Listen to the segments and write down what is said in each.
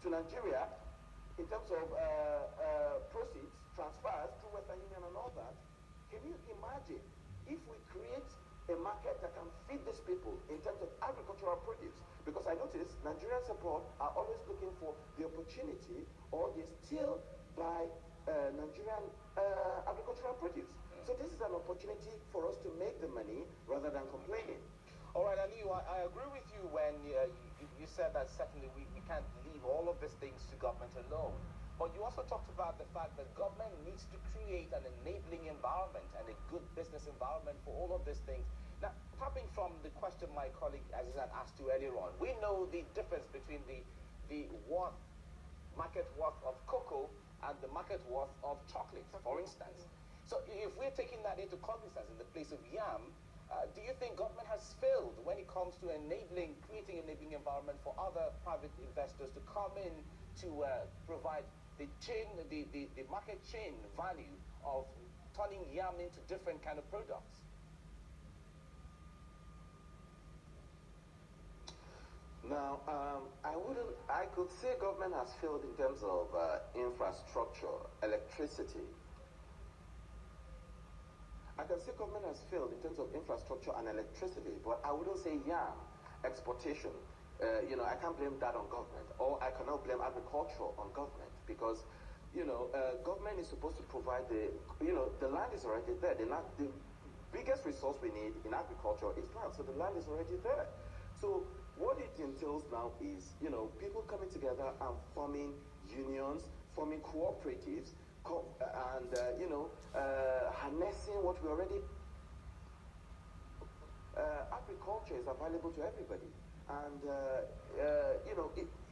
to Nigeria in terms of proceeds, transfers through Western Union and all that. Can you imagine if we create a market that can feed these people in terms of agricultural produce? Because I notice Nigerians abroad are always looking for the opportunity, or they still buy Nigerian agricultural produce. So this is an opportunity for us to make the money rather than complaining. All right, Aliyu, I agree with you when you said that certainly we can't leave all of these things to government alone. But you also talked about the fact that government needs to create an enabling environment and a good business environment for all of these things. Now, tapping from the question my colleague Azizat asked you earlier on, we know the difference between the market worth of cocoa and the market worth of chocolate, for instance. So if we're taking that into cognizance in the place of yam, do you think government has failed when it comes to creating an enabling environment for other private investors to come in to provide the market chain value of turning yam into different kind of products? Now, I could say government has failed in terms of infrastructure, electricity. I can say government has failed in terms of infrastructure and electricity, but I wouldn't say yam exportation. I can't blame that on government, or I cannot blame agriculture on government, because, government is supposed to provide the land is already there. The biggest resource we need in agriculture is land, so the land is already there. So what it entails now is, people coming together and forming unions, forming cooperatives, and harnessing what we already. Agriculture is available to everybody, and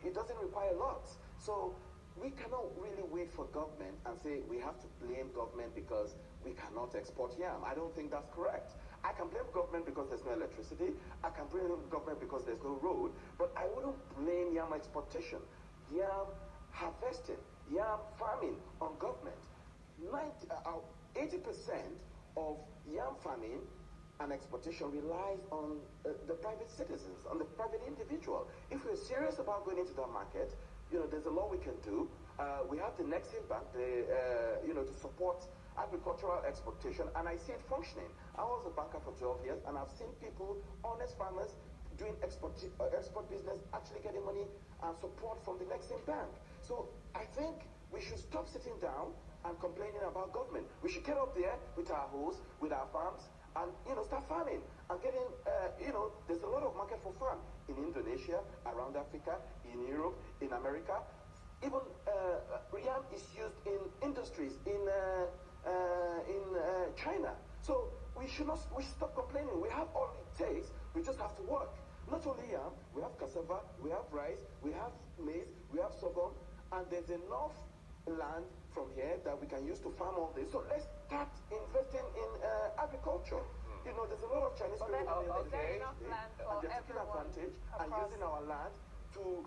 it doesn't require lots. So we cannot really wait for government and say we have to blame government because we cannot export yam. I don't think that's correct. I can blame government because there's no electricity. I can blame government because there's no road, but I wouldn't blame yam exportation, yam harvesting, yam farming on government. 80% of yam farming and exportation relies on the private citizens, on the private individual. If we're serious about going into that market, there's a lot we can do. We have the Nexim Bank, to support agricultural exportation, and I see it functioning. I was a banker for 12 years, and I've seen people, honest farmers, doing export business, actually getting money and support from the Nexim Bank. So I think we should stop sitting down and complaining about government. We should get up there with our hoes, with our farms, and start farming and getting. There's a lot of market for farm in Indonesia, around Africa, in Europe, in America. Even yam is used in industries in China. So we should stop complaining. We have all it takes. We just have to work. Not only yam, we have cassava, we have rice, we have maize, we have sorghum, and there's enough land from here that we can use to farm all this. So let's start investing in agriculture. There's a lot of Chinese people out there and they're taking advantage and using our land to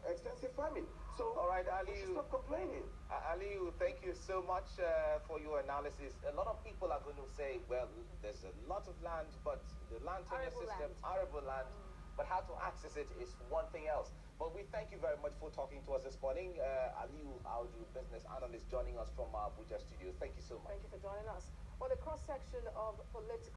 extensive farming. So all right, we should stop complaining. Aliyu, thank you so much for your analysis. A lot of people are going to say, well, there's a lot of land, but the land tenure system, arable land, but how to access it is one thing else. But we thank you very much for talking to us this morning. Aliyu Audu, business analyst, joining us from our Abuja studios. Thank you so much. Thank you for joining us. Well, the cross-section of political